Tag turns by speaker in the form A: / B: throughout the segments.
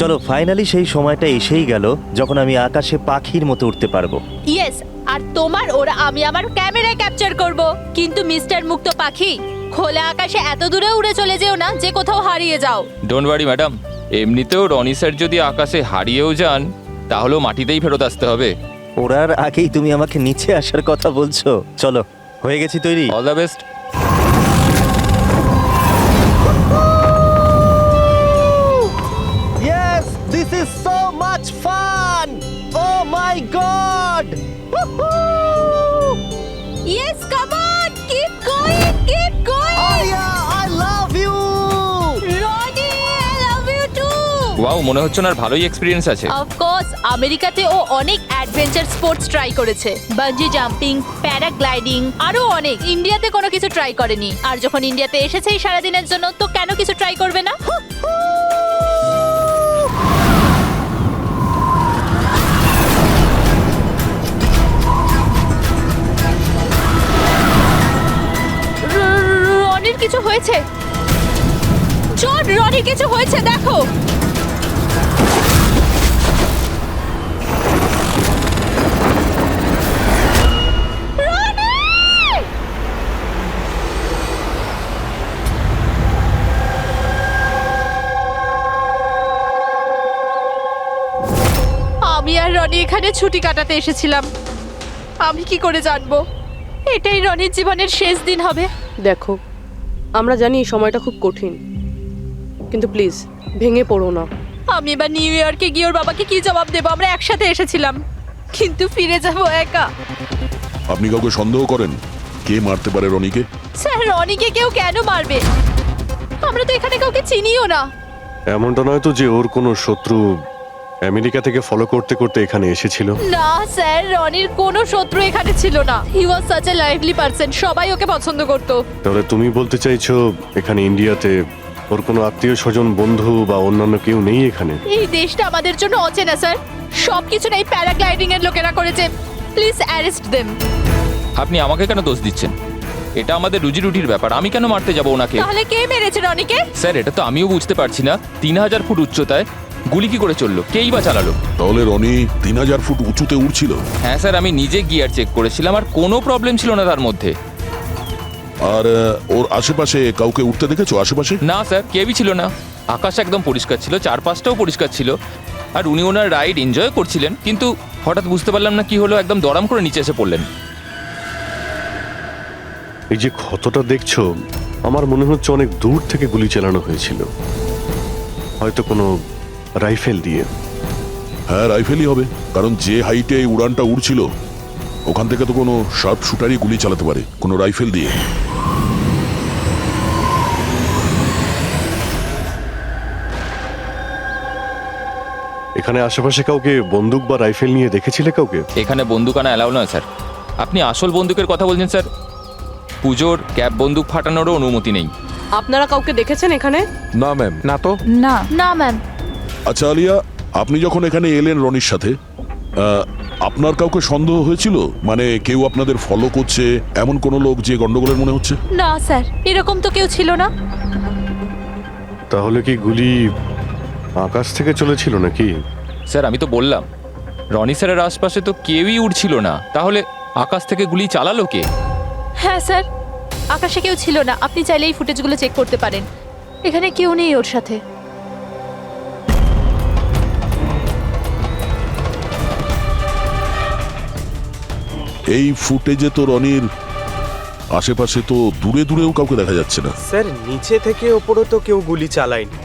A: চলো ফাইনালি সেই সময়টা এসেই গেল যখন আমি আকাশে পাখির মতো উঠতে পারবো।
B: ইয়েস, আর তোমার ওরা আমি আমার ক্যামেরায় ক্যাপচার করব। কিন্তু মিস্টার মুক্ত পাখি, খোলা আকাশে এত দূরে উড়ে চলে যেও না যে কোথাও হারিয়ে যাও।
C: ডোন্ট ওয়ারি ম্যাডাম, এমনিতেও রনি স্যার যদি আকাশে হারিয়েও যান তাহলেও মাটিতেই ফেরত আসতে হবে।
A: ওড়ার আগেই তুমি আমাকে নিচে আসার কথা বলছো। চলো, হয়ে গেছি তৈরি।
C: All the best.
A: Yes, this is so much fun! Oh my god!
B: Yes, come on, keep going, keep going.
A: Arya, I love you!
B: Roni, I love you too.
C: Wow, মনে হচ্ছে না ভালোই এক্সপিরিয়েন্স আছে।
B: অফকোর্স, আমেরিকাতে ও অনেক অ্যাডভেঞ্চার স্পোর্টস ট্রাই করেছে, bungee jumping, paragliding, আরো অনেক। ইন্ডিয়াতে কোনো কিছু ট্রাই করেনি, আর যখন ইন্ডিয়াতে এসেছেই সারাদিনের জন্য, তো কেন কিছু ট্রাই করবে না? রনির কিছু হয়েছে, জন, রনির কিছু হয়েছে, দেখো। আমি আর রনি এখানে ছুটি কাটাতে এসেছিলাম। আমি কি করে জানবো এটাই রনির জীবনের শেষ দিন হবে?
D: দেখো, আমরা জানি এই সময়টা খুব কঠিন, কিন্তু প্লিজ ভেঙে পড়ো না।
B: আমি এবার নিউ ইয়র্কে গিয়ে ওর বাবাকে কি জবাব দেবো? আমরা একসাথে এসেছিলাম, কিন্তু ফিরে যাব একা।
E: আপনি কাউকে সন্দেহ করেন কে মারতে পারে রনিকে?
B: স্যার, রনিকে কেউ কেন মারবে? আমরা তো এখানে কাউকে চিনিও না।
F: এমনটা নয় তো যে ওর কোনো শত্রু আমেরিকা থেকে ফলো করতে করতে এখানে এসেছিল?
B: না স্যার, রনির কোনো শত্রু এখানে ছিল না। He was such a lively person, সবাই ওকে পছন্দ করতো।
F: তাহলে তুমি বলতে চাইছো এখানে ইন্ডিয়াতে ওর কোনো আত্মীয় স্বজন, বন্ধু বা অন্যান্য কেউ নেই এখানে?
B: এই দেশটা আমাদের জন্য অচেনা স্যার, সবকিছু এই প্যারাগ্লাইডিং এর লোকেরা করেছে। Please arrest them.
C: আপনি আমাকে কেন দোষ দিচ্ছেন? এটা আমাদের রুজি রুটির ব্যাপার, আমি কেন মারতে যাব ওনাকে?
B: তাহলে কে মেরেছে রনিকে?
C: স্যার, এটা তো আমিও বুঝতে পারছি না। 3000 ফুট উচ্চতায় গুলি কি করে চললো? কেই বা চালালো?
E: তাহলে রনি 3000 ফুট উঁচুতে উঠছিল?
C: হ্যাঁ স্যার, আমি নিজে গিয়ার চেক করেছিলাম, আর কোনো প্রবলেম ছিল না তার মধ্যে।
E: আর ওর আশেপাশে কাউকে উঠতে দেখেছো? আশেপাশে
C: না স্যার, কেউই ছিল না। আকাশ একদম পরিষ্কার ছিল, চারপাশটাও পরিষ্কার ছিল, আর উনি ওনার রাইড এনজয় করছিলেন। কিন্তু হঠাৎ বুঝতে পারলাম না কি হলো, একদম দড়াম করে নিচে এসে পড়লেন।
F: এই যে ক্ষতটা দেখছো, আমার মনে হচ্ছে অনেক দূর থেকে গুলি চালানো হয়েছিল, হয়তো কোনো রাইফেল দিয়ে।
E: হ্যাঁ, রাইফেলই হবে, কারণ যে হাইটে এই উড়ানটা উড়ছিল ওখান থেকে তো কোনো শার্প শুটারই গুলি চালাতে পারে, কোনো রাইফেল দিয়ে।
F: এখানে আশেপাশে কাউকে বন্দুক বা রাইফেল নিয়ে দেখেছিলে কাউকে?
C: এখানে বন্দুক আনা অ্যালাউ নয় স্যার। আপনি আসল বন্দুকের কথা বলছেন স্যার? পুজোর ক্যাপ বন্দুক ফাটানোরও অনুমতি নেই।
D: আপনারা কাউকে দেখেছেন এখানে?
G: না ম্যাম, না তো।
B: না না ম্যাম।
E: আচ্ছা আলিয়া, আপনি যখন এখানে এলেন রনির সাথে, আপনার কাউকে সন্দেহ হয়েছিল? মানে কেউ আপনাদের ফলো করছে, এমন কোনো লোক যে গন্ডগোলের মনে হচ্ছে?
B: না স্যার, এরকম তো কেউ ছিল না।
F: তাহলে কি গুলি আকাশ থেকে চলেছিল নাকি?
C: স্যার, আমি তো বললাম রনি স্যারের আশপাশে তো কেউই উড়ছিল না, তাহলে আকাশ থেকে গুলি চালালো কে?
B: হ্যাঁ স্যার, আকাশে কেউ ছিল না। আপনি চাইলে এই ফুটেজগুলো চেক করতে পারেন, এখানে কেউ নেই ওর সাথে।
E: এই ফুটেজে তো রনির আশেপাশে তো দূরে দূরেও কাউকে দেখা যাচ্ছে না।
H: স্যার, নিচে থেকে ওপরে তো কেউ গুলি চালায়নি।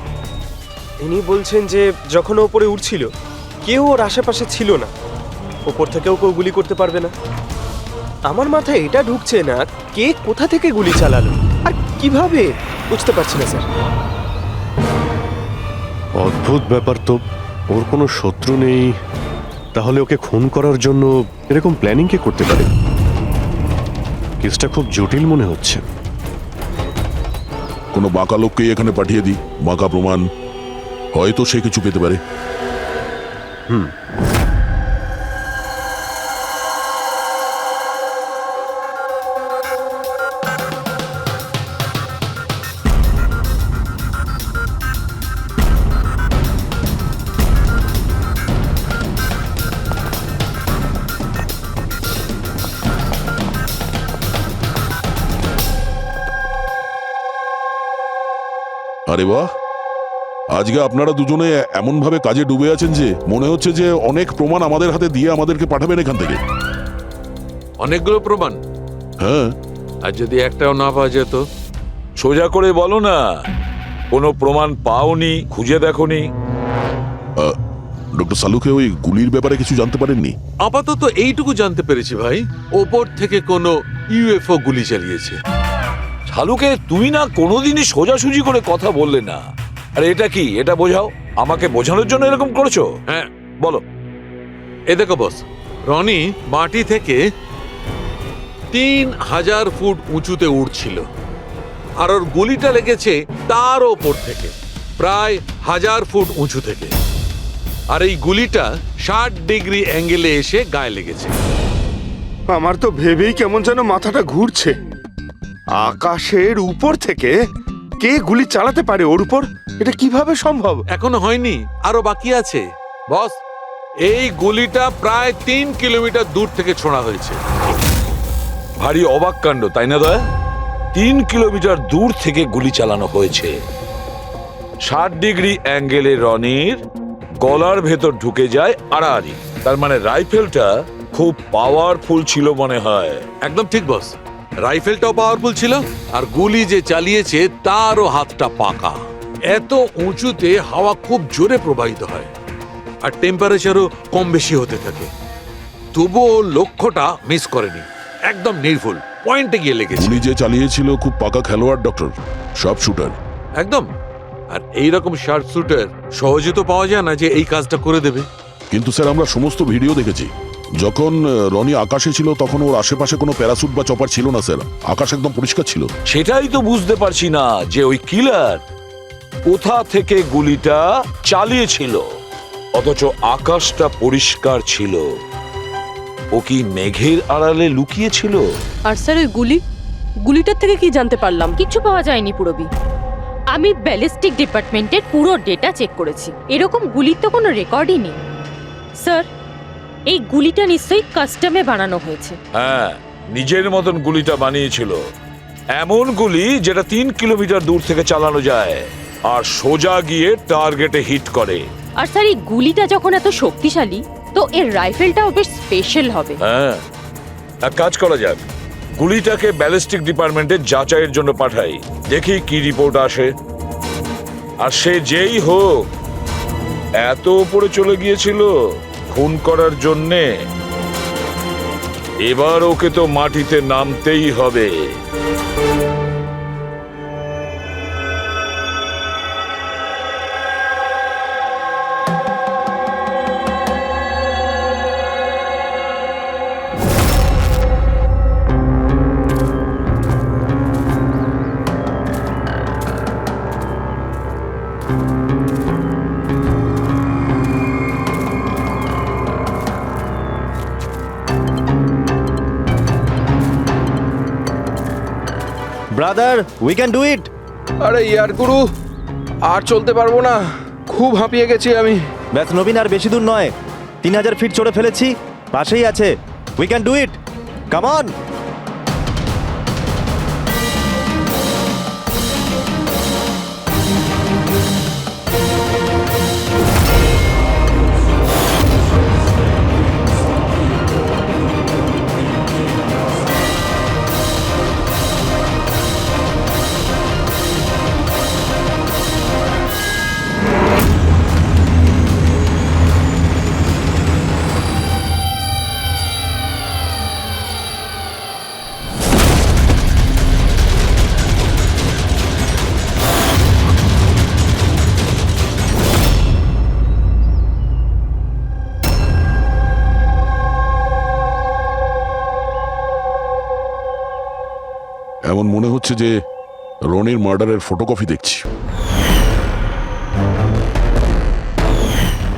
H: ইনি বলছেন যে যখন ও ওপরে উঠছিল কেউ ওর আশেপাশে ছিল না, ওপর থেকেও কেউ গুলি করতে পারবে না। আমার মাথায় এটা ঢুকছে না কে কোথা থেকে গুলি চালালো আর কিভাবে, বুঝতে পারছি না স্যার।
F: অদ্ভুত ব্যাপার তো, ওর কোনো শত্রু নেই, তাহলে ওকে খুন করার জন্য এরকম প্ল্যানিং কে করতে পারে? কেসটা খুব জটিল মনে হচ্ছে।
E: কোনো বাঁকা লোককে এখানে পাঠিয়ে দিই, বাঁকা প্রমাণ, হয়তো সে কিছু পেতে পারে। আরে বাহ, আজকে আপনারা দুজনে এমন ভাবে কাজে ডুবে আছেন যে মনে হচ্ছে যে অনেক প্রমাণ আমাদের হাতে দিয়ে আমাদেরকে পাঠাবেন এখান থেকে।
G: অনেকগুলো প্রমাণ,
E: হ্যাঁ,
G: আর যদি একটাও না পাওয়া যেত?
I: সোজা করে বলো না, কোনো প্রমাণ পাওনি, খুঁজে দেখোনি?
E: ডক্টর সালুকে ওই গুলির ব্যাপারে কিছু জানতে পারেননি?
G: আপাতত এইটুকু জানতে পেরেছি ভাই, ওপর থেকে কোনো ইউএফও গুলি চালিয়েছে।
I: শালুকে তুমি না কোনোদিনই সোজাসুজি করে কথা বললে না। আরে এটা কি, এটা বোঝাও, আমাকে বোঝানোর জন্য এরকম করছো?
G: হ্যাঁ,
I: বলো।
G: এ দেখো বস, রনি মাটি থেকে 3000 ফুট উঁচুতে উঠছিল, আর ওর গুলিটা লেগেছে তার ওপর থেকে প্রায় 1000 ফুট উঁচু থেকে। আর এই গুলিটা 60 ডিগ্রি অ্যাঙ্গেলে এসে গায়ে লেগেছে।
J: আমার তো ভেবেই কেমন যেন মাথাটা ঘুরছে। আকাশের উপর থেকে কে গুলি চালাতে পারে ওর উপর? এটা কিভাবে সম্ভব?
G: এখনো হয়নি, আরো বাকি আছে বস। এই গুলিটা প্রায় 3 কিলোমিটার দূর থেকে ছোড়া হয়েছে।
I: ভারী অবাক কাণ্ড, তাই না দয়া? 3 কিলোমিটার দূর থেকে গুলি চালানো হয়েছে। 60 ডিগ্রি অ্যাঙ্গেলে রনির গলার ভেতর ঢুকে যায় আড়াআড়ি। তার মানে রাইফেলটা খুব পাওয়ারফুল ছিল মনে হয়।
G: একদম ঠিক বস, রাইফেলটাও পাওয়ারফুল ছিল, আর গুলি যে চালিয়েছে তারও হাতটা পাকা। এত উঁচুতে হাওয়া খুব জোরে প্রবাহিত হয়, আর টেম্পারেচারও কম বেশি হতে থাকে। তবুও লক্ষ্যটা মিস করেনি, একদম নির্ভুল পয়েন্টে গিয়ে লেগেছে।
E: গুলি যে চালিয়েছিল খুব পাকা খেলোয়াড়, ডক্টর, সব শুটার।
G: একদম। আর এইরকম শার্প শুটার সহজে তো পাওয়া যায় না যে এই কাজটা করে দেবে।
E: কিন্তু স্যার, আমরা সমস্ত ভিডিও দেখেছি। যখন রনি আকাশে ছিল তখন ওর আশেপাশে কোনো প্যারাসুট বা চপার ছিল না স্যার। আকাশ একদম পরিষ্কার ছিল।
I: সেটাই তো বুঝতে পারছি না যে ওই কিলার কোথা থেকে গুলিটা চালিয়েছিল, অথচ আকাশটা পরিষ্কার ছিল। ও কি মেঘের আড়ালে লুকিয়েছিল?
D: আর স্যার ওই গুলিটার থেকে কি জানতে পারলাম?
B: কিচ্ছু পাওয়া যায়নি পুরবি। আমি ব্যালিস্টিক ডিপার্টমেন্টের পুরো ডেটা চেক করেছি, এরকম গুলির তো কোনো রেকর্ডই নেই। স্যার, এই গুলিটা নিশ্চয়ই কাস্টমে বানানো হয়েছে।
I: হ্যাঁ, নিজের মতন গুলিটা বানিয়েছিল। এমন গুলি যেটা 3 কিলোমিটার দূর থেকে চালানো যায় আর সোজা গিয়ে টার্গেটে হিট করে।
B: আর স্যার, এই গুলিটা যখন এত শক্তিশালী, তো এর রাইফেলটাও বেশ স্পেশাল হবে।
I: হ্যাঁ, এক কাজ করা যাক, গুলিটাকে ব্যালিস্টিক ডিপার্টমেন্টে যাচাইয়ের জন্য পাঠাই, দেখি কি রিপোর্ট আসে। আর সে যেই হোক, এত উপরে চলে গিয়েছিল খুন করার জন্যে, এবার ওকে তো মাটিতে নামতেই হবে।
A: ব্রাদার, উই ক্যান ডু ইট।
J: আরে ইয়ার গুরু, আর চলতে পারবো না, খুব হাঁপিয়ে গেছি আমি।
A: ব্যাস নবীন, আর বেশি দূর নয়, 3000 ফিট চড়ে ফেলেছি, পাশেই আছে। We can do it, come on.
E: এমন মনে হচ্ছে যে রনির মার্ডারের ফটোকপি দেখছি।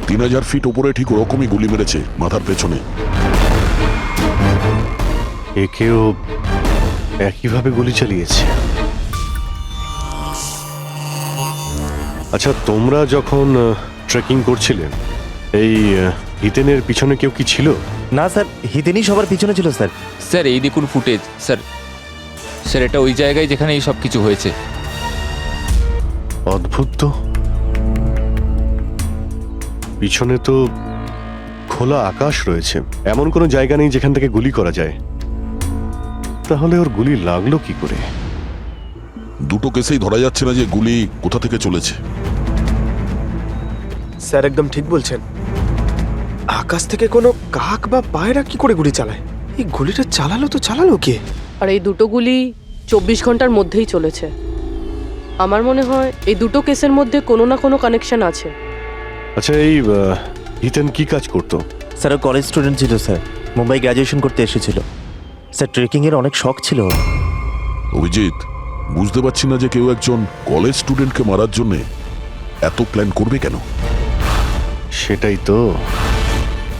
E: 3000 ফিট উপরে ঠিক ওরকমই গুলি মেরেছে, মাথার পেছনে।
F: একেও একইভাবে গুলি চালিয়েছে। আচ্ছা, তোমরা যখন ট্রেকিং করছিলে, এই হিতেনের পিছনে কেউ কি ছিল?
A: না স্যার, হিতেনই সবার পিছনে ছিল স্যার।
C: স্যার, এই দেখুন ফুটেজ। স্যার, এটা ওই জায়গায় যেখানে এই সব কিছু হয়েছে।
F: অদ্ভুত তো, পিছনে তো খোলা আকাশ রয়েছে, এমন কোনো জায়গা নেই যেখান থেকে গুলি করা যায়। তাহলে ওর গুলি লাগলো কি করে?
E: দুটো কেসেই ধরা যাচ্ছে না যে গুলি কোথা থেকে চলেছে।
H: স্যার একদম ঠিক বলছেন। আকাশ থেকে কোনো কাক বা পায়রা কি করে গুলি চালায়? এই গুলিটা চালালো কে?
D: আর এই দুটো গুলি 24 ঘন্টার মধ্যেই চলেছে। আমার মনে হয় এই দুটো কেসের মধ্যে কোনো না কোনো কানেকশন আছে।
F: আচ্ছা, এই হিতেন কি কাজ করতো?
A: স্যার কলেজ স্টুডেন্ট ছিল স্যার, মুম্বাই গ্র্যাজুয়েশন করতে এসেছিল স্যার। ট্রেকিংয়ের অনেক শখ ছিল ওর।
E: অভিজিৎ, বুঝতে পারছি না যে কেউ একজন কলেজ স্টুডেন্টকে মারার জন্য এত প্ল্যান করবে কেন।
F: সেটাই তো,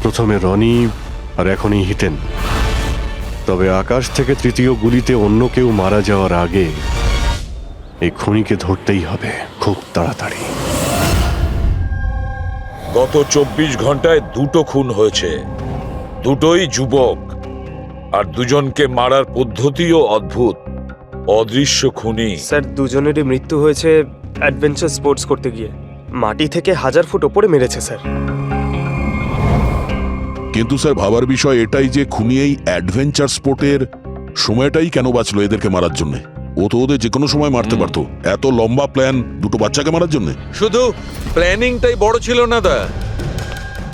F: প্রথমে রনি আর এখনই হিতেন। তবে আকাশ থেকে তৃতীয় গুলিতে অন্য কেউ মারা যাওয়ার আগে এই খুনিকে ধরতেই হবে খুব তাড়াতাড়ি।
I: গত 24 ঘন্টায় দুটো খুন হয়েছে, দুটোই যুবক, আর দুজনকে মারার পদ্ধতিও অদ্ভুত। অদৃশ্য খুনি।
H: স্যার দুজনেরই মৃত্যু হয়েছে অ্যাডভেঞ্চার স্পোর্টস করতে গিয়ে। মাটি থেকে 1000 ফুট ওপরে মেরেছে স্যার।
E: কিন্তু স্যার ভাবার বিষয় এটাই যে খুনি এই অ্যাডভেঞ্চার স্পোর্টের সময়টাই কেন বাঁচলো এদেরকে মারার জন্য? ও তো ওদের যে কোনো সময় মারতে পারতো। এত লম্বা প্ল্যান দুটো বাচ্চাকে মারার জন্য?
G: শুধু প্ল্যানিংটাই বড় ছিল না দা,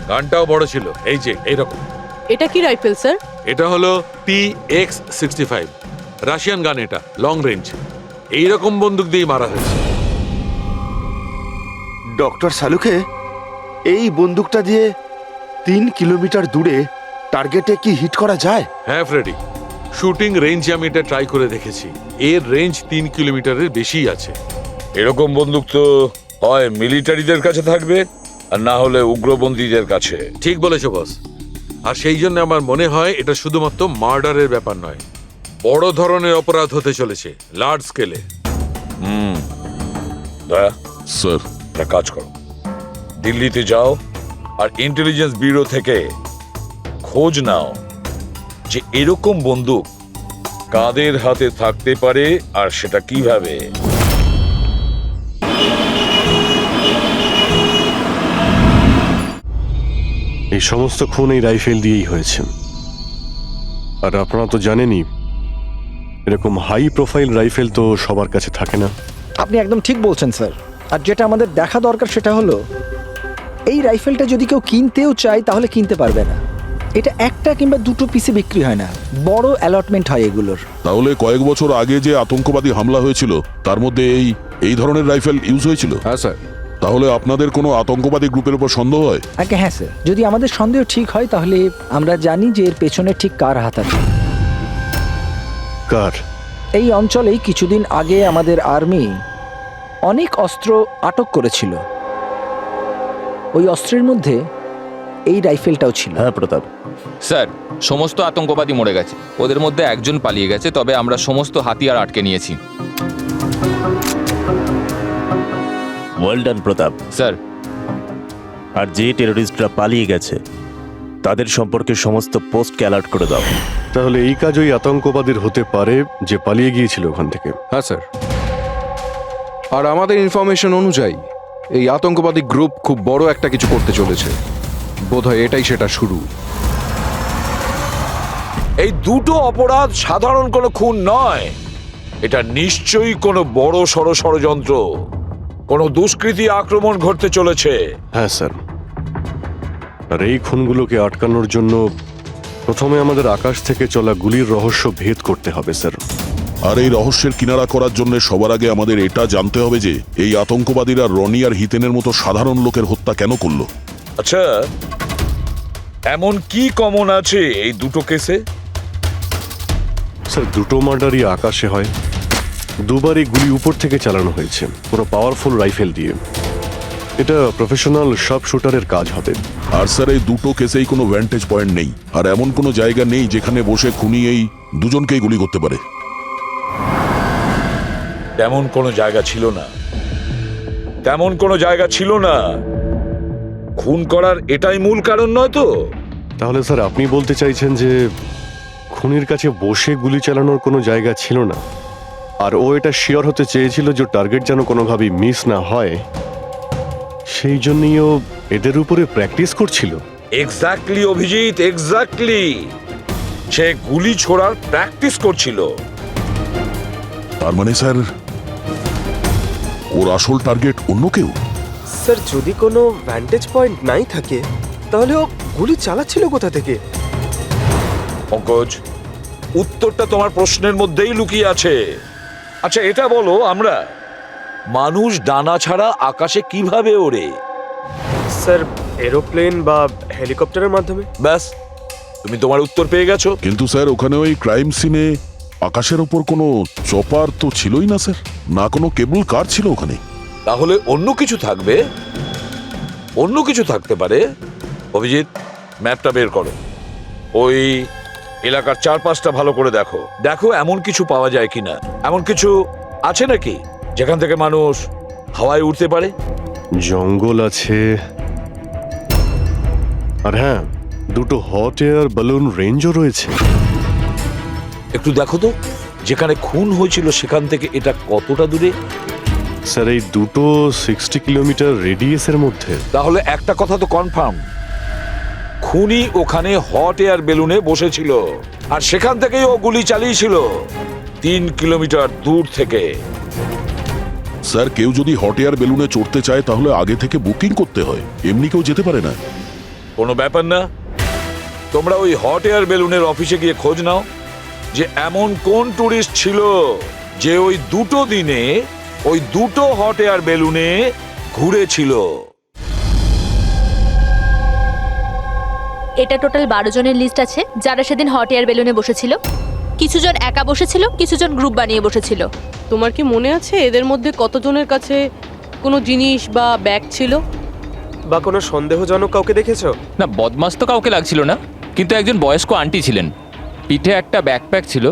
G: গানটাও বড় ছিল। এই যে এইরকম।
D: এটা কি রাইফেল স্যার?
G: এটা হলো PX-65 রাশিয়ান গান। এটা লং রেঞ্জ। এইরকম বন্দুক দিয়ে মারা হয়েছে।
J: ডক্টর সালুকে, এই বন্দুকটা দিয়ে 3 কিলোমিটার দূরে টার্গেটে কি হিট করা যায়?
G: হ্যাঁ ফ্রেডি, শুটিং রেঞ্জে আমি এটা ট্রাই করে দেখেছি। এর রেঞ্জ 3 কিলোমিটারের বেশি আছে।
I: এরকম বন্দুক তো হয় মিলিটারিদের কাছে থাকবে, আর না হলে উগ্রপন্থীদের কাছে।
G: ঠিক বলেছো বস। আর সেই জন্য আমার মনে হয় এটা শুধুমাত্র মার্ডারের ব্যাপার নয়, বড় ধরনের অপরাধ হতে চলেছে, লার্জ স্কেলে।
I: দয়া,
E: স্যার,
I: একটা কাজ করো, দিল্লিতে যাও আর ইন্টেলিজেন্স ব্যুরো থেকে খোঁজ নাও যে এরকম বন্দুক কাদের হাতে থাকতে পারে আর সেটা কিভাবে।
F: এই সমস্ত খুন এই রাইফেল দিয়েই হয়েছে। আর আপনারা তো জানেনই, এরকম হাই প্রোফাইল রাইফেল তো সবার কাছে থাকে না।
K: আপনি একদম ঠিক বলছেন স্যার। আর যেটা আমাদের দেখা দরকার সেটা হলো এই রাইফেলটা যদি কেউ কিনতেও চায় তাহলে কিনতে পারবে না। এটা একটা কিংবা দুটো পিসে বিক্রি হয় না, বড় অ্যালটমেন্ট হয় এগুলোর।
E: তাহলে কয়েক বছর আগে যে আতঙ্কবাদী হামলা হয়েছিল তার মধ্যে এই ধরনের রাইফেল ইউজ হয়েছিল?
L: হ্যাঁ স্যার।
E: তাহলে আপনাদের কোনো আতঙ্কবাদী গ্রুপের উপর সন্দেহ হয়?
K: আগে হ্যাঁ স্যার, যদি আমাদের সন্দেহ ঠিক হয় তাহলে আমরা জানি যে এর পেছনে ঠিক কার হাত আছে।
F: কার?
K: এই অঞ্চলেই কিছুদিন আগে আমাদের আর্মি অনেক অস্ত্র আটক করেছিল। ওই অস্ত্রের মধ্যে এই রাইফেলটাও ছিল।
A: হ্যাঁ প্রতাপ
C: স্যার, সমস্ত আতঙ্কবাদী মরে গেছে, ওদের মধ্যে একজন পালিয়ে গেছে, তবে আমরা সমস্ত হাতিয়ার আটকে নিয়েছি।
A: ওয়েল ডান প্রতাপ
C: স্যার।
A: আর যে টেররিস্টরা পালিয়ে গেছে তাদের সম্পর্কে সমস্ত পোস্টকে অ্যালার্ট করে দাও।
F: তাহলে এই কাজ ওই আতঙ্কবাদীর হতে পারে যে পালিয়ে গিয়েছিল ওখান থেকে।
L: হ্যাঁ স্যার। আর আমাদের ইনফরমেশন অনুযায়ী এই আতঙ্কবাদী গ্রুপ খুব বড় একটা কিছু করতে চলেছে। বোধহয় এটাই সেটা শুরু।
I: এই দুটো অপরাধ সাধারণ কোনো খুন নয়, এটা নিশ্চয়ই কোনো বড় সড় ষড়যন্ত্র, কোনো দুষ্কৃতী আক্রমণ ঘটতে চলেছে।
F: হ্যাঁ স্যার। আর এই খুনগুলোকে আটকানোর জন্য প্রথমে আমাদের আকাশ থেকে চলা গুলির রহস্য ভেদ করতে হবে স্যার।
E: আর এই রহস্যের কিনারা করার জন্য সবার আগে আমাদের এটা জানতে হবে যে এই আতঙ্কবাদীরা রনি আর হিতেনের মতো সাধারণ লোকের হত্যা কেন করলো।
I: আচ্ছা, এমন কি কমন আছে এই দুটো কেসে?
F: স্যার, দুটো মার্ডারই আকাশে হয়। দুবারই গুলি উপর থেকে চালানো হয়েছে, পুরো পাওয়ারফুল রাইফেল দিয়ে। এটা প্রফেশনাল শার্প শুটারের কাজ হবে।
E: আর স্যার, এই দুটো কেসেই কোনো ভ্যান্টেজ পয়েন্ট নেই, আর এমন কোনো জায়গা নেই যেখানে বসে খুনি এই দুজনকেই গুলি করতে পারে।
I: তেমন কোনো জায়গা ছিল না, তেমন কোনো জায়গা ছিল না। খুন করার এটাই মূল কারণ নয় তো?
F: তাহলে স্যার আপনি বলতে চাইছেন যে খুনির কাছে বসে গুলি চালানোর কোনো জায়গা ছিল না, আর ও এটা শিওর হতে চেয়েছিল যে টার্গেট যেন কোনোভাবেই মিস না হয়, সেই জন্যই ও এদের উপরে প্র্যাকটিস করছিল।
I: Exactly Abhijit, exactly. সে গুলি ছোড়ার প্র্যাকটিস করছিল।
E: তার মানে স্যার ওর আসল টার্গেট অন্য কেউ।
H: স্যার যদি কোনো ভ্যান্টেজ পয়েন্ট নাই থাকে তাহলে ও গুলি চালাচ্ছিল কোথা থেকে?
I: পঙ্কজ, উত্তরটা তোমার প্রশ্নের মধ্যেই লুকিয়ে আছে। আচ্ছা এটা বলো, আমরা মানুষ ডানা ছাড়া আকাশে কিভাবে ওড়ে?
H: স্যার এরোপ্লেন বা হেলিকপ্টারের মাধ্যমে।
I: ব্যাস, তুমি তোমার উত্তর পেয়ে গেছো।
E: কিন্তু স্যার ওখানে ওই ক্রাইম সিনে আকাশের ওপর কোনো চপার তো ছিলই না স্যার, না কোনো কেবল কার ছিল ওখানে।
I: তাহলে অন্য কিছু থাকবে, অন্য কিছু থাকতে পারে। অভিজিৎ, ম্যাপটা বের করো, ওই এলাকার চারপাশটা ভালো করে দেখো, দেখো এমন কিছু পাওয়া যায় কিনা। এমন কিছু আছে নাকি যেখান থেকে মানুষ হাওয়ায় উঠতে পারে?
F: জঙ্গল আছে, আর হ্যাঁ, দুটো হট এয়ার বালুন রেঞ্জও রয়েছে।
I: একটু দেখো তো, যেখানে খুন হয়েছিল সেখান থেকে এটা কতটা দূরে?
F: স্যার এই দুটো 60 কিলোমিটার রেডিয়াসের মধ্যে।
I: তাহলে একটা কথা তো কনফার্ম, খুনি ওখানে হট এয়ার বেলুনে বসেছিল আর সেখান থেকেই ও গুলি চালিয়েছিল 3 কিলোমিটার দূর থেকে।
E: স্যার কেউ যদি হট এয়ার বেলুনে চড়তে চায় তাহলে আগে থেকে বুকিং করতে হয়, এমনি কেউ যেতে পারে না।
I: কোনো ব্যাপার না, তোমরা ওই হট এয়ার বেলুনের অফিসে গিয়ে খোঁজ নাও যে এমন কোন টুরিস্ট ছিল যে ওই দুটো দিনে ওই দুটো হট এয়ার বেলুনে ঘুরেছিল।
B: এটা টোটাল 12 জনের লিস্ট আছে যারা সেদিন হট এয়ার বেলুনে বসেছিল। কিছু জন একা বসেছিল, কিছু জন গ্রুপ বানিয়ে বসেছিল।
D: তোমার কি মনে আছে এদের মধ্যে কতজনের কাছে কোনো জিনিস বা ব্যাগ ছিল?
H: বা কোনো সন্দেহজনক কাউকে দেখেছো?
C: না, বদমাস তো কাউকে লাগছিল না, কিন্তু একজন বয়স্ক আন্টি ছিলেন, পিঠে একটা ব্যাকপ্যাক ছিল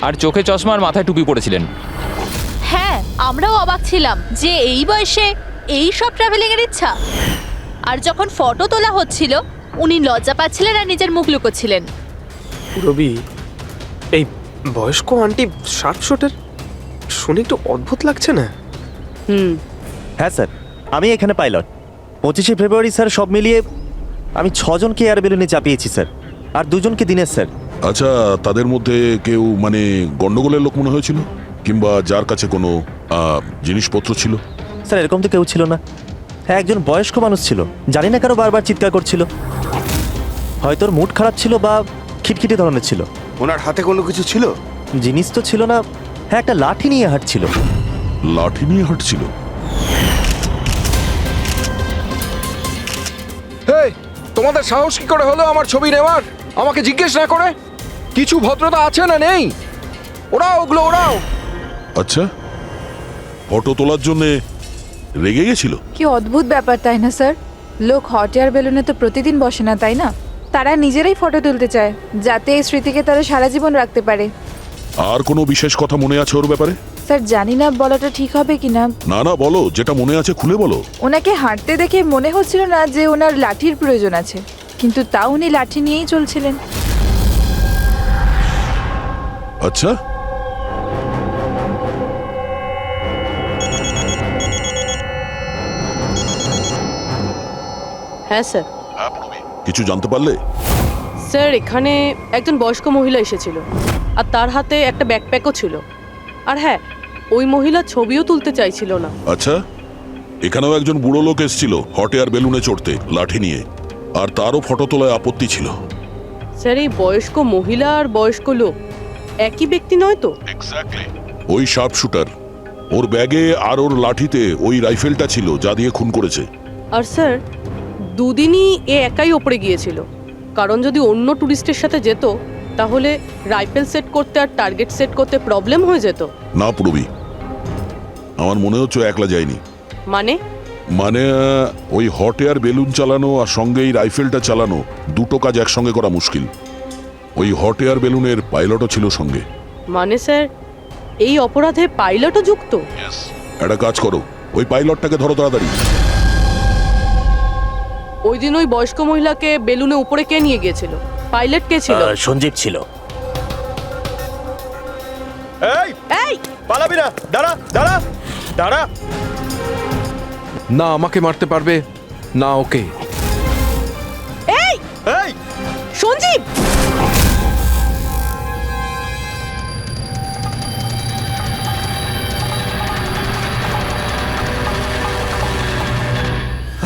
C: আর চোখে চশমা আর মাথায় টুপি পরেছিলেন।
B: হ্যাঁ, আমরাও অবাক ছিলাম যে এই বয়সে এই সব ট্রাভেলিং এর ইচ্ছা। আর যখন ফটো তোলা হচ্ছিল উনি লজ্জা পাচ্ছিলেন আর নিজের মুখ লুকোচ্ছিলেন।
H: রবি, এই বয়স্ক আন্টি শার্প শুটের শুনে একটু অদ্ভুত লাগছে না?
A: হ্যাঁ স্যার, আমি এখানে পাইলট। 25শে ফেব্রুয়ারি স্যার সব মিলিয়ে আমি 6 জনকে এয়ার বেলুনে চাপিয়েছি স্যার, আর 2 জনকে দিনের স্যার।
E: আচ্ছা তাদের মধ্যে কেউ মানে গন্ডগোলের লোক মনে হয়েছিল, কিংবা যার কাছে কোনো জিনিসপত্র ছিল?
A: স্যার এরকম তো কেউ ছিল না। হ্যাঁ, একজন বয়স্ক মানুষ ছিল, জানি না কারো বারবার চিৎকার করছিল, হয়তো ওর মুড খারাপ ছিল বা খিটখিটে ধরনের ছিল।
J: ওনার হাতে কোনো কিছু ছিল?
A: জিনিস তো ছিল না। হ্যাঁ, একটা লাঠি নিয়ে হাঁটছিল।
E: লাঠি নিয়ে হাঁটছিল?
L: হেই, তোমাদের সাহস কি করে হলো আমার ছবি নেওয়ার, আমাকে জিজ্ঞেস না করে? কিছু ভদ্রতা আছে না নেই? ওরাও ওগুলো ওরাও।
E: আচ্ছা, ফটো তোলার জন্যে রেগে গেছিল?
M: কি অদ্ভুত ব্যাপার, তাই না স্যার? লোক হট এয়ার বেলুনে তো প্রতিদিন বসে না, তাই না? তারা নিজেরাই ফটো তুলতে চায় যাতে এই স্মৃতিকে তারা সারা জীবন রাখতে পারে।
E: আর কোনো বিশেষ কথা মনে আছে ওর ব্যাপারে?
M: স্যার জানি না বলাটা ঠিক হবে কিনা।
E: না না বলো, যেটা মনে আছে খুলে বলো।
M: ওনাকে হাঁটতে দেখে মনে হচ্ছিল না যে ওনার লাঠির প্রয়োজন আছে, কিন্তু তাও উনি লাঠি নিয়েই চলছিলেন।
E: আচ্ছা,
D: হ্যাঁ স্যার।
E: কিছু জানতে পারলে?
D: স্যার এখানে একজন বয়স্ক মহিলা এসেছিল আর তার হাতে একটা ব্যাকপ্যাকও ছিল। আর হ্যাঁ, ওই মহিলা ছবিও তুলতে চাইছিল না।
E: আচ্ছা, এখানেও একজন বুড়ো লোক এসেছিল হট এয়ার বেলুনে চড়তে লাঠি নিয়ে, আর তারও ফটো তোলায় আপত্তি ছিল।
D: স্যার এই বয়স্ক মহিলা আর বয়স্ক লোক একই ব্যক্তি নয় তো?
E: ওই শার্প শুটার, ওর ব্যাগে আর ওর লাঠিতে ওই রাইফেলটা ছিল যা দিয়ে খুন করেছে।
D: আর স্যার দুদিনই এ একাই ওপরে গিয়েছিল, কারণ যদি অন্য টুরিস্টের সাথে যেত তাহলে রাইফেল সেট করতে আর টার্গেট সেট করতে প্রবলেম হয়ে যেত।
E: না পুরবি, আমার মনে হচ্ছে একলা যায়নি।
D: মানে
E: ওই হট এয়ার বেলুন চালানো আর সঙ্গে এই রাইফেলটা চালানো দুটো কাজ একসঙ্গে করা মুশকিল। ওই হট এয়ার বেলুনের পাইলটও ছিল সঙ্গে।
D: মানে স্যার এই অপরাধে পাইলটও যুক্ত?
E: একটা কাজ করো, ওই পাইলটটাকে ধরো তাড়াতাড়ি।
D: ওই দিন ওই বয়স্ক মহিলাকে বেলুনে উপরে কে নিয়ে গিয়েছিল? পাইলট কে ছিল?
A: সঞ্জীব ছিল।
J: এই পালাবি না, দাঁড়া দাঁড়া দাঁড়া।
L: না আমাকে মারতে পারবে না ওকে।
D: এই
J: এই
D: সঞ্জীব,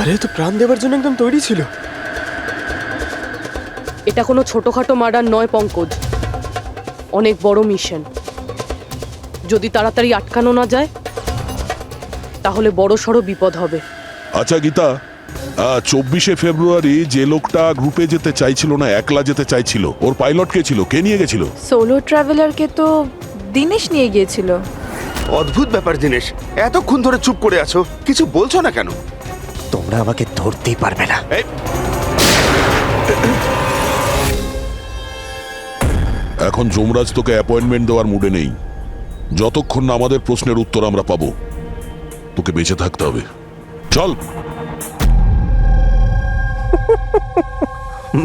H: আরে তো প্রাণ দেওয়ার জন্য একদম তৈরি ছিল।
D: এটা কোনো ছোটখাটো মার্ডার নয় পঙ্কজ, অনেক বড় মিশন। যদি তাড়াতাড়ি আটকানো না যায় তাহলে বড় সড়ো বিপদ হবে।
E: আচ্ছা গীতা, 24শে ফেব্রুয়ারি যে লোকটা গ্রুপে যেতে চাইছিল না, একলা যেতে চাইছিল, ওর পাইলট কে ছিল? কে নিয়ে গেছিল?
M: সোলো ট্রাভেলারকে তো দিনেশ নিয়ে গিয়েছিল।
J: অদ্ভুত ব্যাপার দিনেশ, এতক্ষণ ধরে চুপ করে আছো, কিছু বলছো না কেন?
A: তোমরা আমাকে ধরতেই পারবে না।
J: এই
E: এখন যমরাজ তোকে অ্যাপয়েন্টমেন্ট দেওয়ার মুডে নেই। যতক্ষণ না আমাদের প্রশ্নের উত্তর আমরা পাবো, তোকে বেঁচে থাকতে হবে। চল।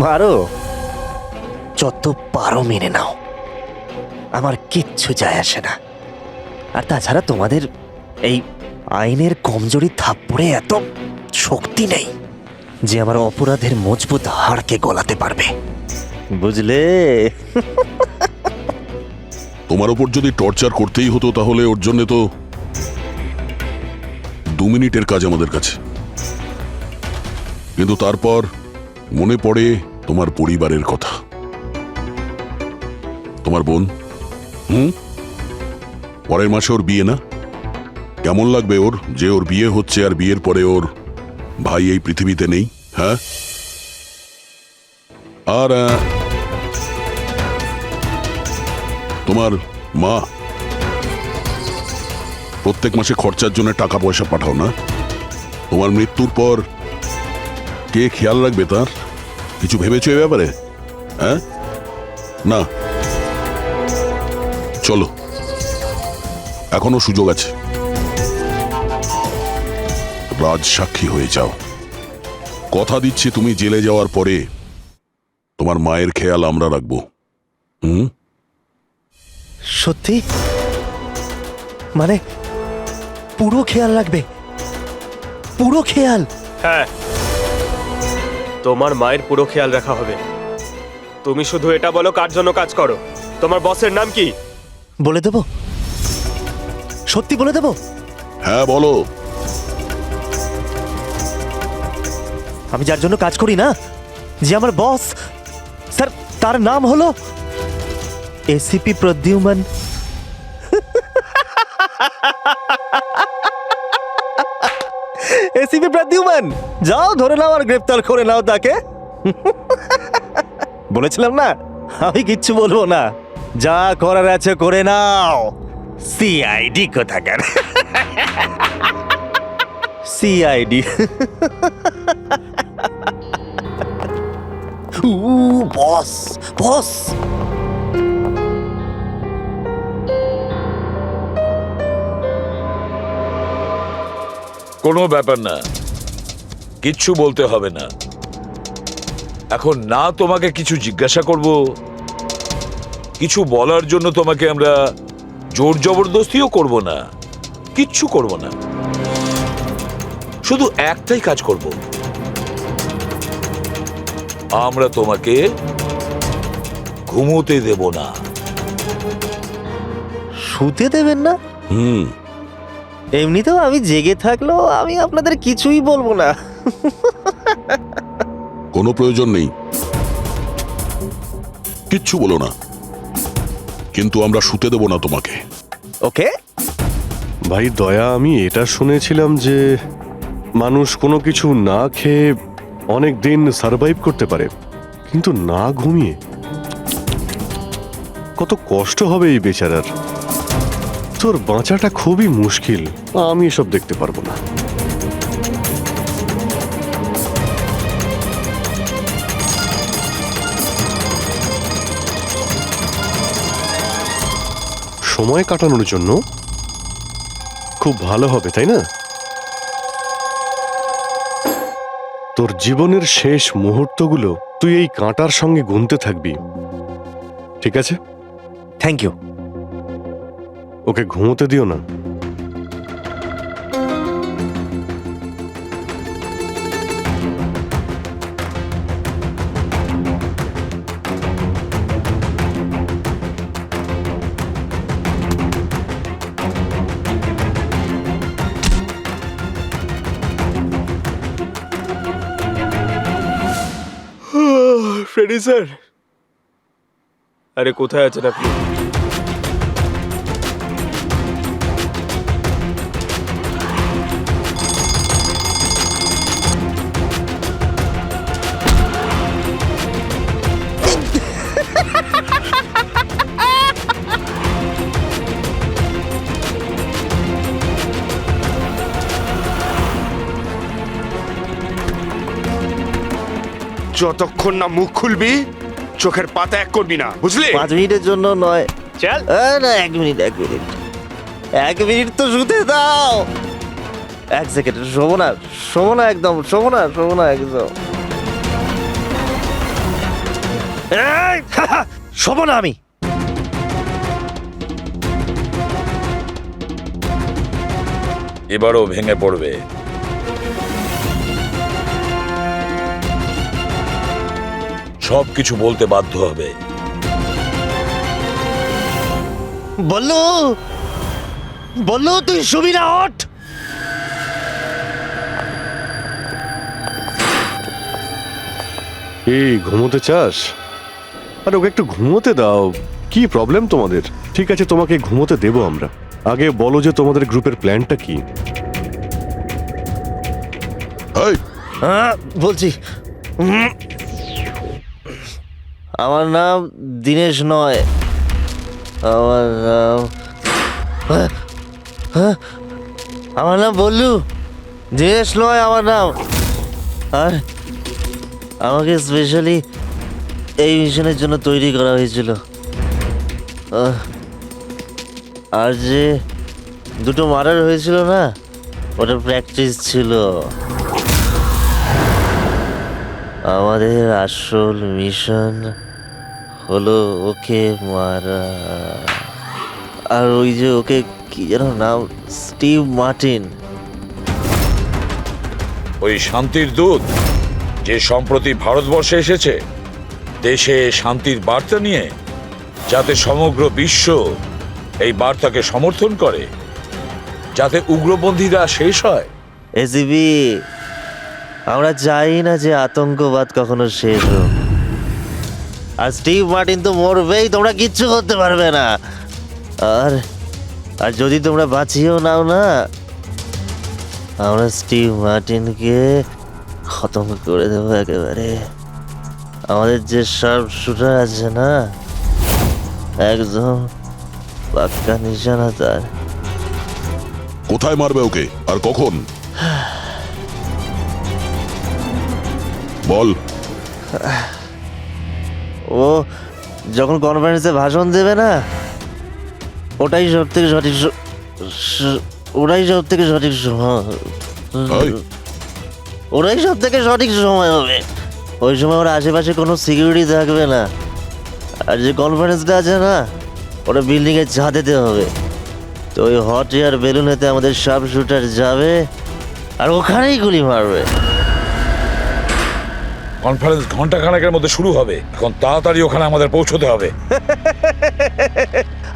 A: মারো, যত পারো মেনে নাও, আমার কিচ্ছু যায় আসে না। আর তাছাড়া তোমাদের এই আইনের কমজোরি থাপ্পড়ে এত শক্তি নেই যে আমার অপরাধের মজবুত হাড়কে গলাতে পারবে, বুঝলে?
E: তোমার ওপর যদি টর্চার করতেই হতো তাহলে ওর জন্য তো 2 মিনিটের কাজ আমাদের কাছে। কিন্তু তারপর মনে পড়ে তোমার পরিবারের কথা, তোমার বোন। পরের মাসে ওর বিয়ে না? কেমন লাগবে ওর যে ওর বিয়ে হচ্ছে আর বিয়ের পরে ওর ভাই এই পৃথিবীতে নেই? হ্যাঁ, আর তোমার মা প্রত্যেক মাসে খরচার জন্য টাকা পয়সা পাঠাও না? তোমার মৃত্যুর পর কে খেয়াল রাখবে তার? কিছু ভেবেছো এ ব্যাপারে? হ্যাঁ, না। চলো, এখনো সুযোগ আছে। রাজ সাক্ষী হয়ে যাও। কথা দিচ্ছি তুমি জেলে যাওয়ার পরে তোমার মায়ের খেয়াল আমরা রাখবো।
A: সত্যি? মানে পুরো খেয়াল রাখবে? পুরো খেয়াল?
H: হ্যাঁ, তোমার মায়ের পুরো খেয়াল রাখা হবে। তুমি শুধু এটা বলো কার জন্য কাজ করো, তোমার বসের নাম কি?
A: বলে দেবো? সত্যি বলে দেবো?
E: হ্যাঁ বলো।
A: আমি যার জন্য কাজ করি না, যে আমার বস স্যার, তার নাম হলো এসিপি প্রদ্যুম্ন। এসিপি প্রদ্যুম্ন, যাও ধরে নাও আর গ্রেফতার করে নাও তাকে। বলেছিলাম না আমি কিচ্ছু বলবো না, যা করার আছে করে নাও। সিআইডি কোথাকার। সিআইডি। বস বস।
I: কোনো ব্যাপার না, কিচ্ছু বলতে হবে না। এখন না তোমাকে কিছু জিজ্ঞাসা করব, কিছু বলার জন্য তোমাকে আমরা জোর জবরদস্তিও করব না, কিচ্ছু করব না। শুধু একটাই কাজ করব, আমরা তোমাকে ঘুমোতে দেব না।
A: শুতে দেবেন না? এমনিতেও আমি জেগে থাকলেও আমি আপনাদের কিছুই বলবো না।
E: কোনো প্রয়োজন নেই, কিচ্ছু বলো না, কিন্তু আমরা শুতে দেব না তোমাকে।
A: ওকে
F: ভাই দয়া, আমি এটা শুনেছিলাম যে মানুষ কোনো কিছু না খেয়ে অনেক দিন সার্ভাইভ করতে পারে, কিন্তু না ঘুমিয়ে কত কষ্ট হবে এই বেচারার। তোর বাঁচাটা খুবই মুশকিল, আমি এসব দেখতে পারবো না। সময় কাটানোর জন্য খুব ভালো হবে, তাই না? তোর জীবনের শেষ মুহূর্তগুলো তুই এই কাঁটার সঙ্গে গুনতে থাকবি, ঠিক আছে?
A: Thank you.
F: ওকে ঘুমোতে দিও না।
H: ফ্রেডি স্যার, আরে কোথায় আছেন আপনি?
J: যতক্ষণ না মুখ খুলবি চোখের পাতা এক করবি না, বুঝলি?
A: 5 মিনিটের জন্য নয়।
H: চল।
A: না 1 মিনিট 1 মিনিট তো শুতে দাও। 1 সেকেন্ড, শোবো না একদম, শোবো না একদম। এই, শোবো না আমি।
I: এবারও ভেঙে পড়বে। সবকিছু বলতে বাধ্য হবে।
A: বললো তুই শুবি না, ওঠ।
F: এই ঘুমোতে চাস? আরে ওকে একটু ঘুমোতে দাও। কি প্রবলেম তোমাদের? ঠিক আছে, তোমাকে ঘুমোতে দেবো আমরা। আগে বলো যে তোমাদের গ্রুপের প্ল্যানটা কি?
E: এই,
A: বলছি, আমার নাম দীনেশ নয়, আমার নাম বল্লু। দীনেশ নয় আমার নাম। আর আমাকে স্পেশালি এই মিশনের জন্য তৈরি করা হয়েছিল। আর যে 2টো মার্ডার হয়েছিল না, ওটা প্র্যাকটিস ছিল। আমাদের আসল মিশন হলো ওকে মারা। আর ওই যে ওকে কি যেন নাম, স্টিভ মার্টিন।
I: ওই শান্তির দূত যে সম্প্রতি ভারতবর্ষে এসেছে দেশে শান্তির বার্তা নিয়ে, যাতে সমগ্র বিশ্ব এই বার্তাকে সমর্থন করে, যাতে উগ্রপন্থীরা শেষ হয়।
A: এসিবি, আমরা চাই না যে আতঙ্কবাদ কখনো শেষ হোক। আর স্টিভ মার্টিন তো মরবেই, তোমরা কিচ্ছু করতে পারবে না। আর আর যদি তোমরা বাঁচিয়েও নাও না, আমরা স্টিভ মার্টিনকে খতম করে দেবো একেবারে। আমাদের যে শার্প শুটার আছে না, একদম পাক্কা নিশানা তার।
E: কোথায় মারবে ওকে আর কখন? বল।
A: ও যখন কনফারেন্সে ভাষণ দেবে না, ওটাই সব থেকে সঠিক সময়। ওরাই সব থেকে সঠিক সময় হবে। ওই সময় ওর আশেপাশে কোনো সিকিউরিটি থাকবে না। আর যে কনফারেন্সটা আছে না, ওটা বিল্ডিংয়ের ছাদেতে হবে। তো ওই হট এয়ার বেলুনেতে আমাদের শার্প শুটার যাবে আর ওখানেই গুলি মারবে।
I: কনফারেন্স ঘন্টাখানেকের মধ্যে শুরু হবে। এখন তাড়াতাড়ি ওখানে আমাদের পৌঁছতে হবে।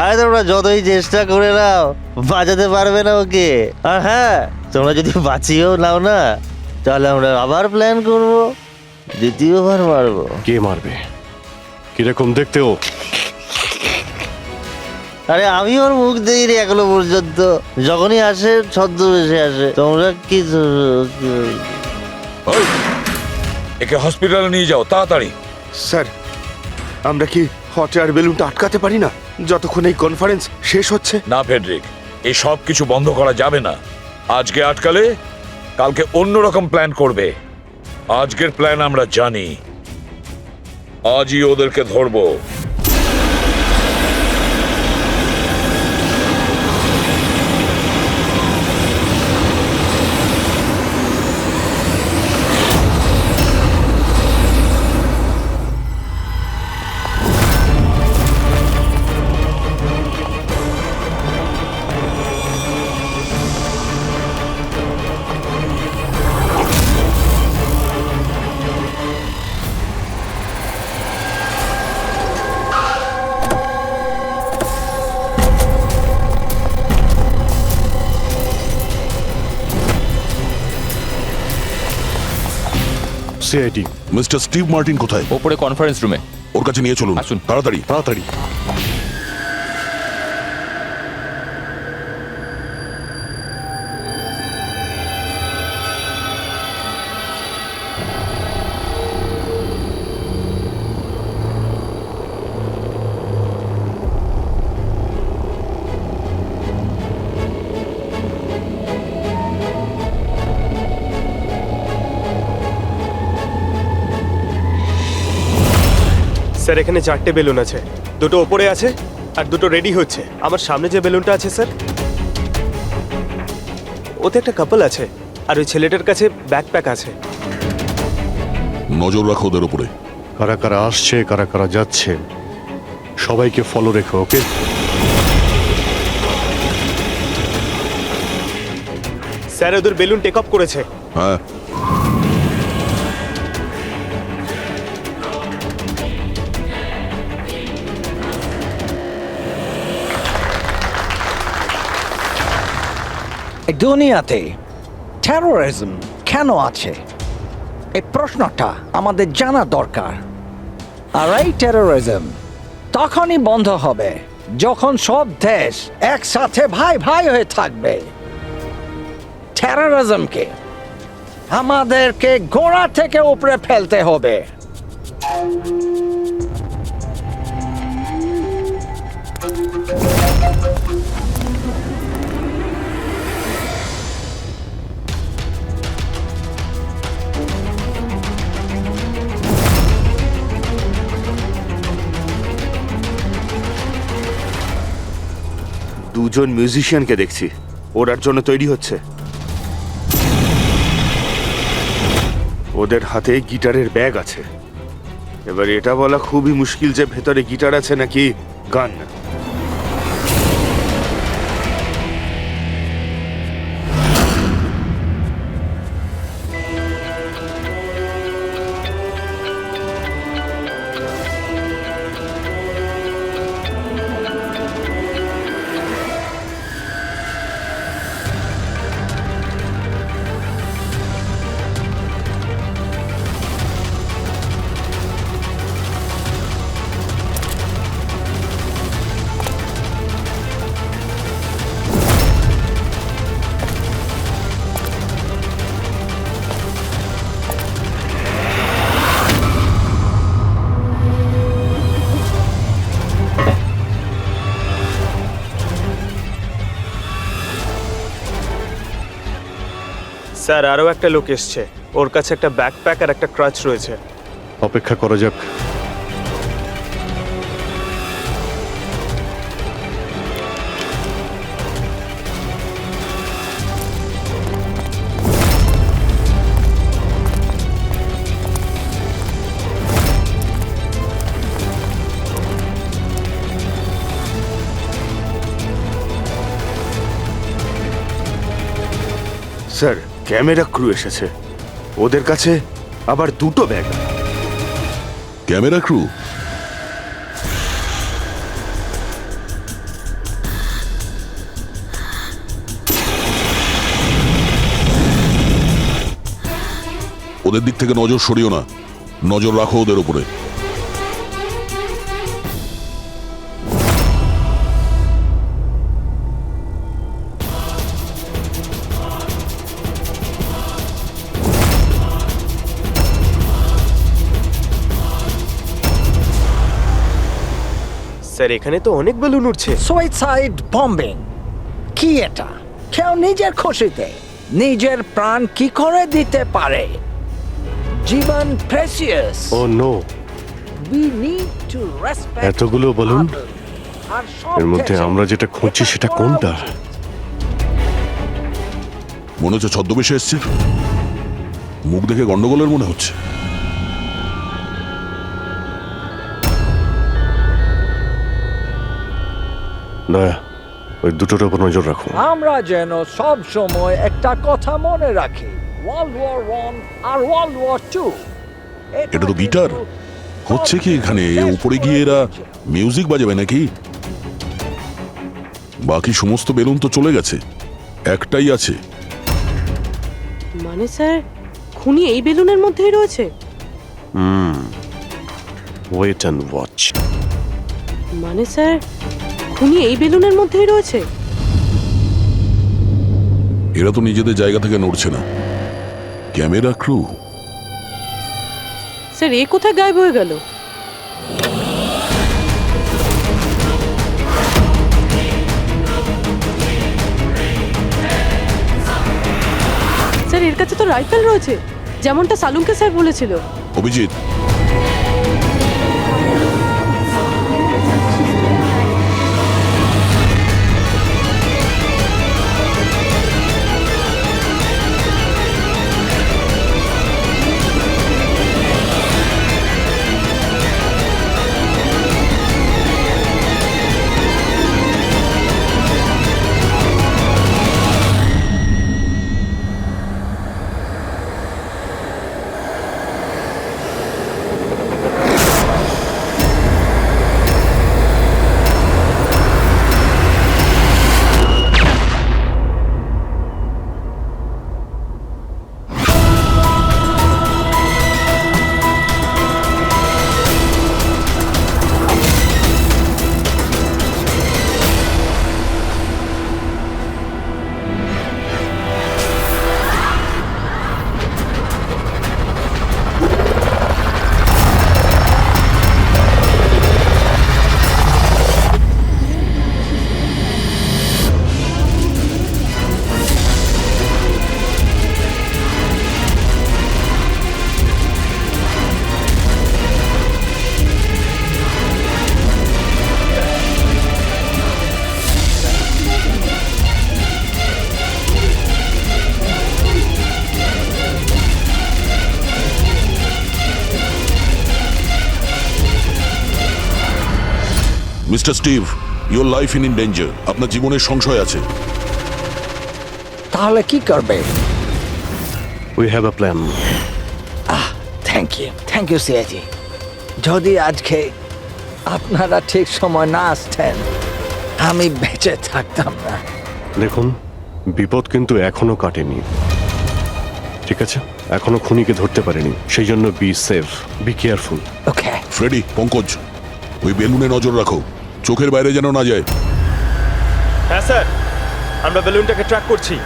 A: আরে তোমরা যতই চেষ্টা করে নাও, বাঁচাতে পারবে না ওকে। আর হ্যাঁ, তোমরা যদি বাঁচিয়েও নাও না, তাহলে আমরা আবার প্ল্যান করব, দ্বিতীয়বার মারবো।
F: কে মারবে? কিরকম দেখতে ও?
A: আরে আমি ওর মুখ দেইনি এখনো পর্যন্ত। যখনই আসে ছদ্মবেশে আসে। তোমরা কি
I: ওই, একে হসপিটালে নিয়ে যাও তাড়াতাড়ি।
J: স্যার, আমরা কি হট এয়ার বেলুনটা আটকাতে পারি না যতক্ষণ এই কনফারেন্স শেষ হচ্ছে?
I: না ফেডরিক, এই সব কিছু বন্ধ করা যাবে না। আজকে আটকালে কালকে অন্যরকম প্ল্যান করবে। আজকের প্ল্যান আমরা জানি, আজই ওদেরকে ধরবো।
F: সিআইডি।
E: মিস্টার স্টিভ মার্টিন কোথায়?
C: ওপরে কনফারেন্স রুমে।
E: ওর কাছে নিয়ে চলুন,
C: আসুন।
E: তাড়াতাড়ি।
F: তাড়াতাড়ি।
H: স্যার এখানে 4টে বেলুন আছে, দুটো ওপরে আছে আর দুটো রেডি হচ্ছে। আমার সামনে যে বেলুনটা আছে স্যার, ওতে একটা কাপল আছে আর ওই ছেলেটার কাছে ব্যাকপ্যাক আছে।
E: নজর রাখো ওদের উপরে।
F: কারা কারা আসছে, কারা কারা যাচ্ছে, সবাইকে ফলো রেখো, ওকে?
H: স্যার ওদের বেলুন টেক অফ করেছে।
E: হ্যাঁ,
K: এই দুনিয়াতে টেরোরিজম কেন আছে, এই প্রশ্নটা আমাদের জানা দরকার। আর এই টেরোরিজম তখনই বন্ধ হবে যখন সব দেশ একসাথে ভাই ভাই হয়ে থাকবে। টেরোরিজমকে আমাদেরকে গোড়া থেকে উপরে ফেলতে হবে।
J: দুজন মিউজিশিয়ানকে দেখছি, ওরার জন্য তৈরি হচ্ছে। ওদের হাতে গিটারের ব্যাগ আছে। এবার এটা বলা খুবই মুশকিল যে ভেতরে গিটার আছে নাকি গান।
H: স্যার আরও একটা লোক এসছে, ওর কাছে একটা ব্যাকপ্যাক আর একটা ক্রাচ রয়েছে।
F: অপেক্ষা করা যাক।
J: স্যার ক্যামেরা ক্রু এসেছে, ওদের কাছে আবার দুটো ব্যাগ।
E: Camera crew? ওদের দিক থেকে নজর সরিও না, নজর রাখো ওদের উপরে।
H: স্যার এখানে তো অনেক বেলুন উঠছে।
K: সুইসাইড বম্বিং কি এটা? কেউ নিজের খুশিতে নিজের প্রাণ কি করে দিতে পারে? জীবন precious.
F: Oh no,
K: we need to respect
F: এতগুলো বলুন, এর মধ্যে আমরা যেটা খুঁজছি সেটা কোনটা?
E: মনে হচ্ছে ছদ্মবেশে এসছে, মুখ দেখে গন্ডগোলের মনে হচ্ছে।
F: দয়া, ওই দুটোর উপর নজর রাখো।
K: আমরা যেন সব সময় একটা কথা মনে রাখি, ওয়ার্ল্ড ওয়ার 1 আর ওয়ার্ল্ড ওয়ার 2।
E: এটা তো গিটার। হচ্ছে কি এখানে? উপরে গিয়ে এরা মিউজিক বাজাবে নাকি? বাকি সমস্ত বেলুন তো চলে গেছে, একটাই আছে।
D: মানে স্যার খুনি এই বেলুনের মধ্যেই রয়েছে?
F: Wait and watch.
D: মানে স্যার, খুনি এই বেলুনের মধ্যেই রয়েছে?
E: এরা তো নিজেদের জায়গা থেকে নড়ছে না। Camera crew.
D: স্যার, এ কোথায় গায়েব হয়ে গেল? স্যার, এর কাছে তো রাইফেল রয়েছে, যেমনটা সালুমকে স্যার বলেছিল।
E: Abhijit, mister Steve, your life in danger. আপনার জীবনের সংশয় আছে।
K: তাহলে কি করবে?
F: We have a plan.
K: Thank you CIG. যদি আজকে আপনারা ঠিক সময় না আসতেন, আমি বেঁচে থাকতাম না।
F: দেখুন, বিপদ কিন্তু এখনো কাটেনি, ঠিক আছে? এখনো খুনিকে ধরতে পারেনি, সেই জন্য be safe, be careful.
K: Okay
E: Freddy, Pankaj, ওই বেলুনে নজর রাখো, চোখের বাইরে যেন না যায়।
H: হ্যাঁ স্যার, আমরা বেলুনটাকে ট্র্যাক করছি।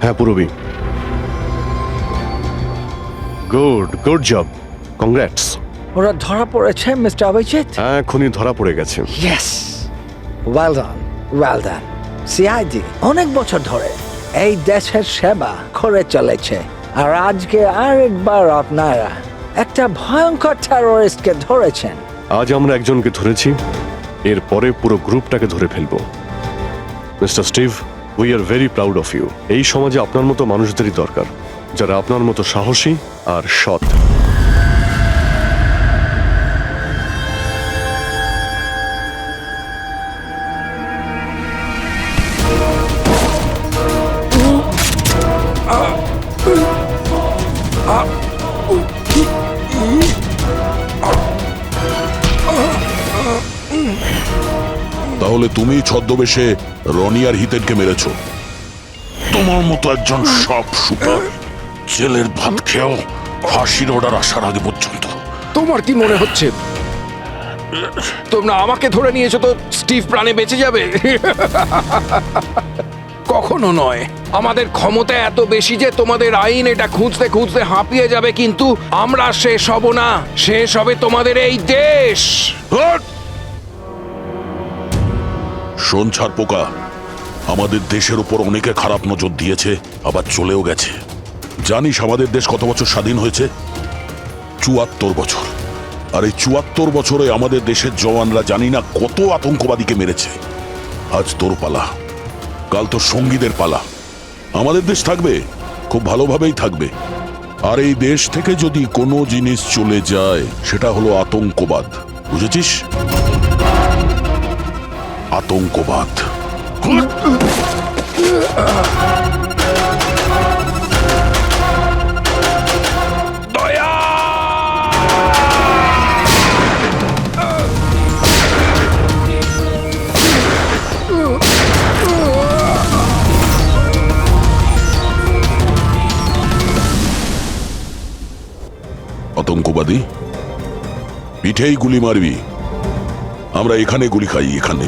F: হ্যাঁ পুরবি, গুড জব, কংগ্রাটস।
K: ওরা ধরা পড়েছে মিস্টার অভিজিৎ?
F: হ্যাঁ, খুনি ধরা পড়ে গেছে।
K: Yes, well done. সিআইডি অনেক বছর ধরে এই দেশের সেবা করে চলেছে, আর আজকে আরেকবার আপনারা একটা ভয়ঙ্কর টেররিস্টকে ধরেছেন।
F: আজ আমরা একজনকে ধরেছি, এরপরে পুরো গ্রুপটাকে ধরে ফেলবো। Mister Steve, we are very proud of you. এই সমাজে আপনার মতো মানুষদেরই দরকার, যারা আপনার মতো সাহসী আর সৎ।
E: তাহলে তুমি ছদ্মবেশে রনি আর হিতেনকে মেরেছো। তোমার মতো একজন সব শুটার জেলের ভাত খেয়েও ফাঁসির অর্ডার আসার আগে পর্যন্ত।
L: তোমার কি মনে হচ্ছে তোমরা আমাকে ধরে নিয়েছো তো স্টিভ প্রাণে বেঁচে যাবে? কখনো নয়। আমাদের ক্ষমতা এত বেশি যে তোমাদের আইন এটা খুঁজতে খুঁজতে হাঁপিয়ে যাবে, কিন্তু আমরা শেষ হব না। শেষ হবে তোমাদের এই দেশ।
E: শোন ছারপোকা, আমাদের দেশের উপর অনেকে খারাপ নজর দিয়েছে, আবার চলেও গেছে। জানিস আমাদের দেশ কত বছর স্বাধীন হয়েছে? ৭৪ বছর। আর এই ৭৪ বছরে আমাদের দেশের জওয়ানরা জানি না কত আতঙ্কবাদীকে মেরেছে। আজ তোর পালা, কাল তোর সঙ্গীদের পালা। আমাদের দেশ থাকবে, খুব ভালোভাবেই থাকবে। আর এই দেশ থেকে যদি কোনো জিনিস চলে যায় সেটা হলো আতঙ্কবাদ, বুঝেছিস? আতঙ্কবাদ। আতঙ্কবাদী পিঠেই গুলি মারবি, আমরা এখানে গুলি খাই, এখানে।